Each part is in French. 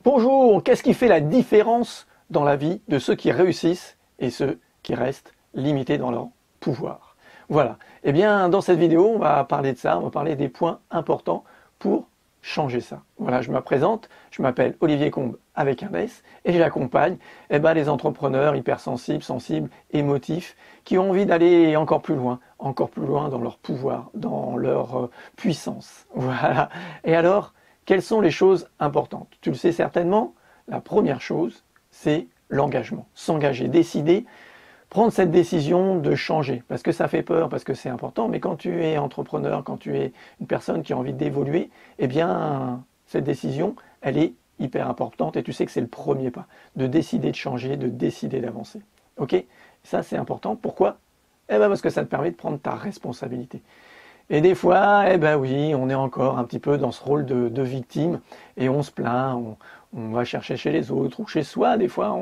Bonjour, qu'est-ce qui fait la différence dans la vie de ceux qui réussissent et ceux qui restent limités dans leur pouvoir? Voilà, eh bien dans cette vidéo on va parler de ça, on va parler des points importants pour changer ça. Voilà, je me présente, je m'appelle Olivier Combe avec un S et j'accompagne les entrepreneurs hypersensibles, sensibles, émotifs qui ont envie d'aller encore plus loin dans leur pouvoir, dans leur puissance. Voilà, et alors quelles sont les choses importantes? Tu le sais certainement, la première chose, c'est l'engagement. S'engager, décider, prendre cette décision de changer. Parce que ça fait peur, parce que c'est important, mais quand tu es entrepreneur, quand tu es une personne qui a envie d'évoluer, eh bien, cette décision, elle est hyper importante et tu sais que c'est le premier pas. De décider de changer, de décider d'avancer. Ok? Ça, c'est important. Pourquoi? Parce que ça te permet de prendre ta responsabilité. Et des fois, oui, on est encore un petit peu dans ce rôle de victime et on se plaint, on va chercher chez les autres ou chez soi, des fois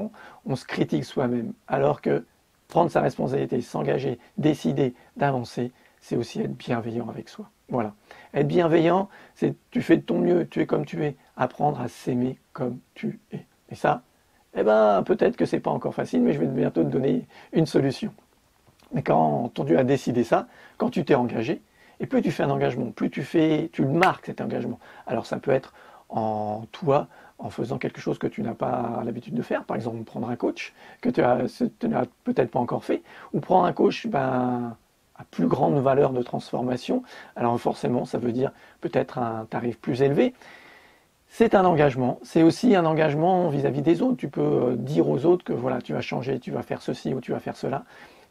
on se critique soi-même. Alors que prendre sa responsabilité, s'engager, décider d'avancer, c'est aussi être bienveillant avec soi. Voilà. Être bienveillant, c'est tu fais de ton mieux, tu es comme tu es, apprendre à s'aimer comme tu es. Et ça, peut-être que c'est pas encore facile, mais je vais bientôt te donner une solution. Mais quand tu as décidé ça, quand tu t'es engagé, et plus tu fais un engagement, plus tu le marques cet engagement. Alors ça peut être en toi, en faisant quelque chose que tu n'as pas l'habitude de faire, par exemple prendre un coach que tu n'as peut-être pas encore fait, ou prendre un coach à plus grande valeur de transformation. Alors forcément, ça veut dire peut-être un tarif plus élevé. C'est un engagement, c'est aussi un engagement vis-à-vis des autres. Tu peux dire aux autres que voilà, tu vas changer, tu vas faire ceci ou tu vas faire cela.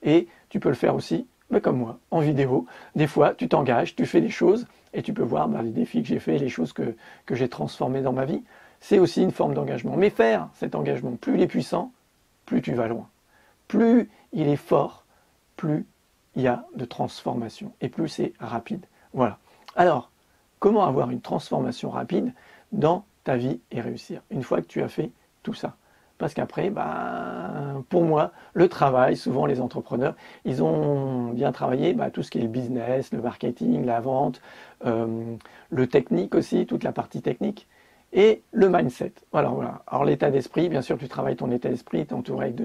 Et tu peux le faire aussi, comme moi, en vidéo. Des fois, tu t'engages, tu fais des choses et tu peux voir les défis que j'ai faits, les choses que j'ai transformées dans ma vie. C'est aussi une forme d'engagement. Mais faire cet engagement, plus il est puissant, plus tu vas loin. Plus il est fort, plus il y a de transformation et plus c'est rapide. Voilà. Alors, comment avoir une transformation rapide dans ta vie et réussir une fois que tu as fait tout ça? Parce qu'après, pour moi, le travail, souvent les entrepreneurs, ils ont bien travaillé tout ce qui est le business, le marketing, la vente, le technique aussi, toute la partie technique, et le mindset. Voilà. Alors l'état d'esprit, bien sûr, tu travailles ton état d'esprit, tu es entouré avec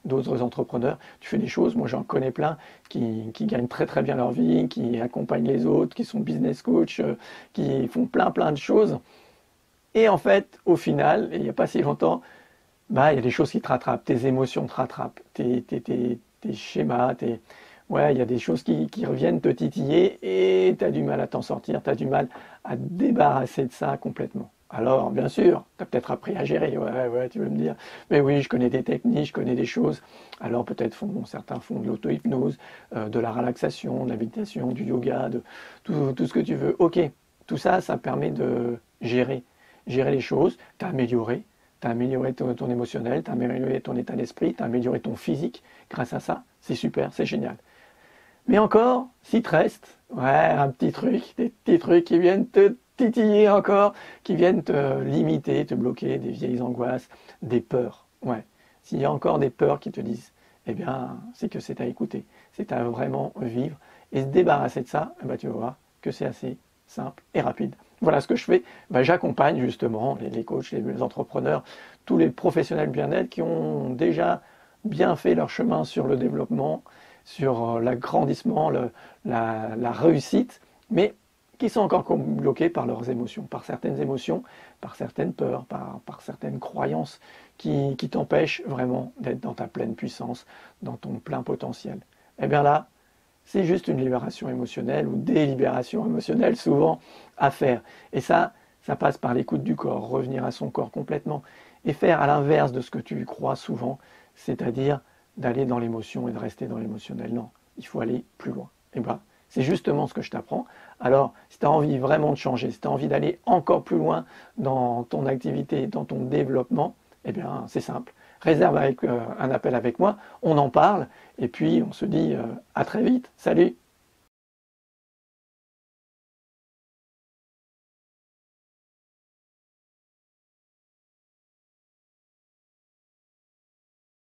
d'autres entrepreneurs, tu fais des choses, moi j'en connais plein, qui gagnent très très bien leur vie, qui accompagnent les autres, qui sont business coach, qui font plein de choses. Et en fait, au final, il n'y a pas si longtemps, il y a des choses qui te rattrapent, tes émotions te rattrapent, tes schémas, il y a des choses qui reviennent te titiller et tu as du mal à t'en sortir, tu as du mal à te débarrasser de ça complètement. Alors, bien sûr, tu as peut-être appris à gérer, tu veux me dire, mais oui, je connais des techniques, je connais des choses. Alors peut-être certains font de l'auto-hypnose, de la relaxation, de la méditation, du yoga, de tout ce que tu veux. Ok, tout ça, ça permet de gérer les choses, tu as amélioré ton émotionnel, tu as amélioré ton état d'esprit, tu as amélioré ton physique grâce à ça. C'est super, c'est génial. Mais encore, s'il te reste un petit truc, des petits trucs qui viennent te titiller encore, qui viennent te limiter, te bloquer, des vieilles angoisses, des peurs. S'il y a encore des peurs qui te disent, c'est que c'est à écouter, c'est à vraiment vivre et se débarrasser de ça, tu vas voir que c'est assez simple et rapide. Voilà ce que je fais. J'accompagne justement les coachs, les entrepreneurs, tous les professionnels bien-être qui ont déjà bien fait leur chemin sur le développement, sur l'agrandissement, la réussite, mais qui sont encore bloqués par leurs émotions, par certaines émotions, par certaines peurs, par certaines croyances qui t'empêchent vraiment d'être dans ta pleine puissance, dans ton plein potentiel. Là, c'est juste une libération émotionnelle ou des libérations émotionnelles souvent à faire. Et ça passe par l'écoute du corps, revenir à son corps complètement et faire à l'inverse de ce que tu crois souvent, c'est-à-dire d'aller dans l'émotion et de rester dans l'émotionnel. Non, il faut aller plus loin. C'est justement ce que je t'apprends. Alors, si tu as envie vraiment de changer, si tu as envie d'aller encore plus loin dans ton activité, dans ton développement, c'est simple. Réserve un appel avec moi, on en parle, et puis on se dit à très vite. Salut!